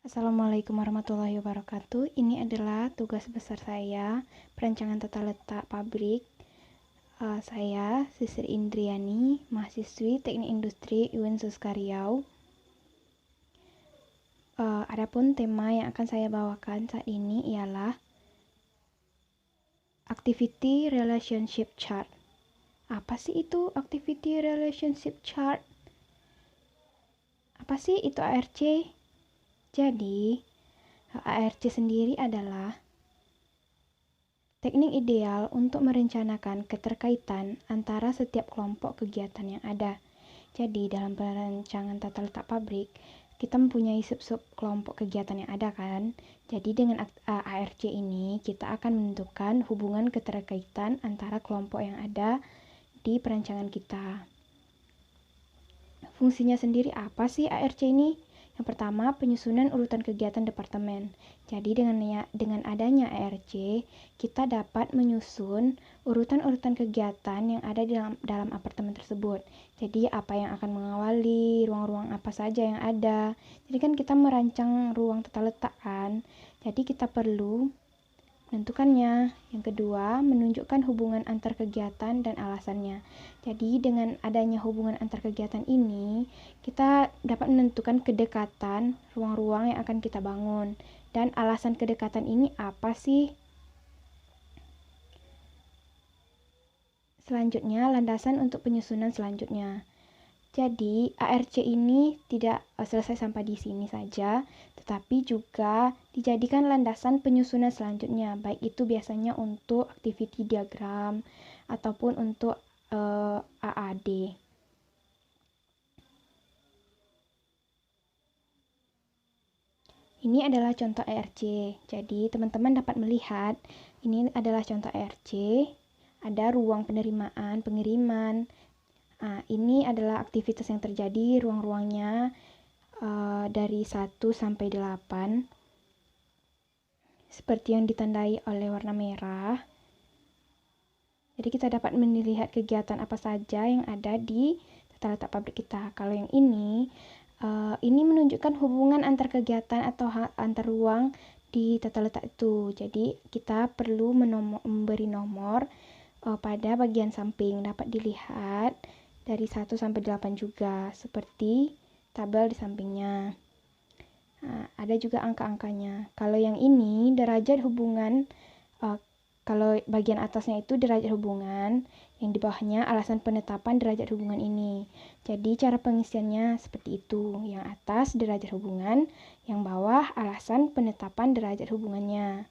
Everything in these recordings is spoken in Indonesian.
Assalamualaikum warahmatullahi wabarakatuh. Ini adalah tugas besar saya, perancangan tata letak pabrik. Saya Sisir Indriani, mahasiswi Teknik Industri UIN Suska Riau. Adapun tema yang akan saya bawakan saat ini ialah Activity Relationship Chart. Apa sih itu Activity Relationship Chart? Apa sih itu ARC? Jadi, ARC sendiri adalah teknik ideal untuk merencanakan keterkaitan antara setiap kelompok kegiatan yang ada. Jadi, dalam perancangan tata letak pabrik, kita mempunyai sub-sub kelompok kegiatan yang ada kan. Jadi, dengan ARC ini, kita akan menentukan hubungan keterkaitan antara kelompok yang ada di perancangan kita. Fungsinya sendiri apa sih ARC ini? Yang pertama, penyusunan urutan kegiatan departemen. Jadi dengan adanya ARC, kita dapat menyusun urutan-urutan kegiatan yang ada dalam apartemen tersebut. Jadi apa yang akan mengawali, ruang-ruang apa saja yang ada. Jadi kan kita merancang ruang tata letak kan. Jadi kita perlu menentukannya. Yang kedua, menunjukkan hubungan antar kegiatan dan alasannya. Jadi dengan adanya hubungan antar kegiatan ini, kita dapat menentukan kedekatan ruang-ruang yang akan kita bangun. Dan alasan kedekatan ini apa sih? Selanjutnya, landasan untuk penyusunan selanjutnya. Jadi, ARC ini tidak selesai sampai di sini saja, tetapi juga dijadikan landasan penyusunan selanjutnya, baik itu biasanya untuk activity diagram ataupun untuk AAD. Ini adalah contoh ARC. Jadi, teman-teman dapat melihat ini adalah contoh ARC. Ada ruang penerimaan, pengiriman. Ini adalah aktivitas yang terjadi, ruang-ruangnya dari 1 sampai 8. Seperti yang ditandai oleh warna merah. Jadi kita dapat melihat kegiatan apa saja yang ada di tata letak pabrik kita. Kalau yang ini menunjukkan hubungan antar kegiatan atau antar ruang di tata letak itu. Jadi kita perlu memberi nomor pada bagian samping. Dapat dilihat dari 1 sampai 8 juga, seperti tabel di sampingnya. Ada juga angka-angkanya. Kalau yang ini derajat hubungan, kalau bagian atasnya itu derajat hubungan, yang di bawahnya alasan penetapan derajat hubungan ini. Jadi cara pengisiannya seperti itu. Yang atas derajat hubungan, yang bawah alasan penetapan derajat hubungannya.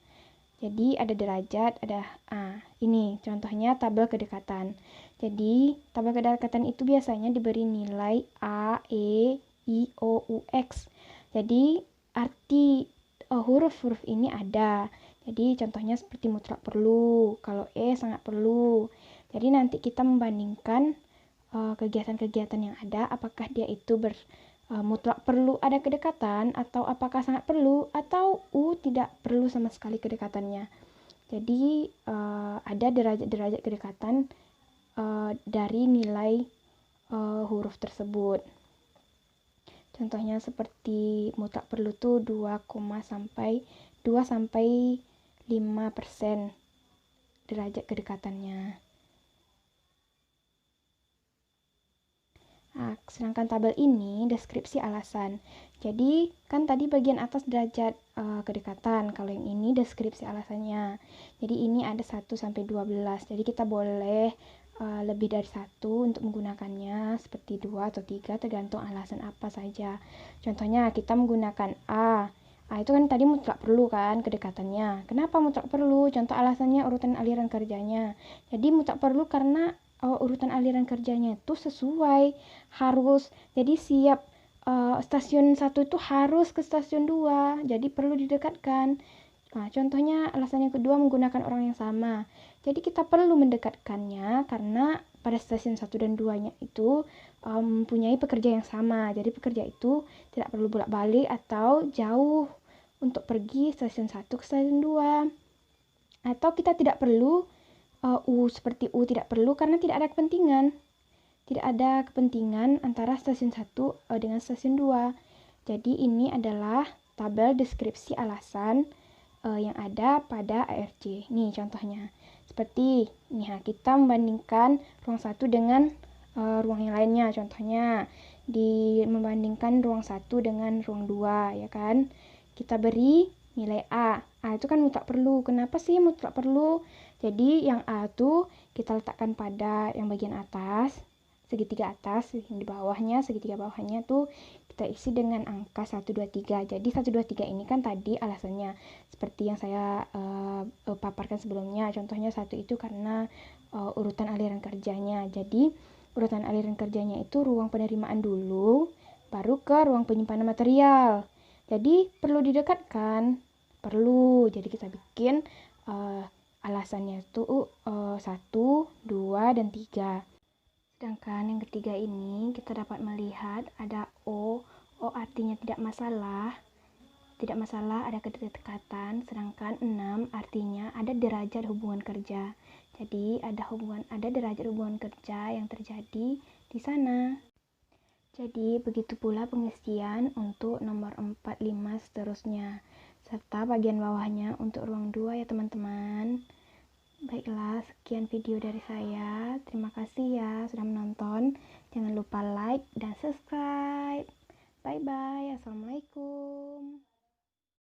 Jadi ada derajat, ini contohnya tabel kedekatan. Jadi tabel kedekatan itu biasanya diberi nilai A, E, I, O, U, X. Jadi arti huruf-huruf ini ada. Jadi contohnya seperti mutlak perlu, kalau E sangat perlu. Jadi nanti kita membandingkan kegiatan-kegiatan yang ada, apakah dia itu mutlak perlu ada kedekatan, atau apakah sangat perlu, atau tidak perlu sama sekali kedekatannya. Jadi ada derajat-derajat kedekatan dari nilai huruf tersebut. Contohnya seperti mutlak perlu tuh 2 sampai 5% derajat kedekatannya. Sedangkan tabel ini deskripsi alasan. Jadi kan tadi bagian atas derajat kedekatan, kalau yang ini deskripsi alasannya. Jadi ini ada 1 sampai 12. Jadi kita boleh lebih dari 1 untuk menggunakannya, seperti 2 atau 3 tergantung alasan apa saja. Contohnya kita menggunakan A itu kan tadi mutlak perlu kan kedekatannya. Kenapa mutlak perlu? Contoh alasannya urutan aliran kerjanya. Jadi mutlak perlu karena urutan aliran kerjanya itu sesuai, harus. Jadi siap stasiun 1 itu harus ke stasiun 2. Jadi perlu didekatkan. Contohnya alasan yang kedua menggunakan orang yang sama. Jadi kita perlu mendekatkannya karena pada stasiun 1 dan 2-nya itu mempunyai pekerja yang sama. Jadi pekerja itu tidak perlu bolak-balik atau jauh untuk pergi stasiun 1 ke stasiun 2. Atau kita tidak perlu seperti tidak perlu karena tidak ada kepentingan. Tidak ada kepentingan antara stasiun 1 dengan stasiun 2. Jadi ini adalah tabel deskripsi alasan yang ada pada ARC. Nih contohnya. Seperti ini, kita membandingkan ruang 1 dengan ruang yang lainnya. Contohnya membandingkan ruang 1 dengan ruang 2, ya kan? Kita beri nilai A. A itu kan mutlak perlu. Kenapa sih mutlak perlu? Jadi yang A itu kita letakkan pada yang bagian atas, segitiga atas, yang di bawahnya, segitiga bawahnya tuh kita isi dengan angka 1, 2, 3. Jadi 1, 2, 3 ini kan tadi alasannya seperti yang saya paparkan sebelumnya. Contohnya 1 itu karena urutan aliran kerjanya. Jadi urutan aliran kerjanya itu ruang penerimaan dulu, baru ke ruang penyimpanan material. Jadi perlu didekatkan? Perlu. Jadi kita bikin alasannya itu 1, 2, dan 3. Sedangkan yang ketiga ini kita dapat melihat ada O. O artinya tidak masalah. Tidak masalah, ada kedekatan. Sedangkan 6 artinya ada derajat hubungan kerja. Jadi ada derajat hubungan kerja yang terjadi di sana. Jadi begitu pula pengisian untuk nomor 4, 5 seterusnya. Serta bagian bawahnya untuk ruang 2 ya teman-teman. Baiklah, sekian video dari saya. Terima kasih ya sudah menonton. Jangan lupa like dan subscribe.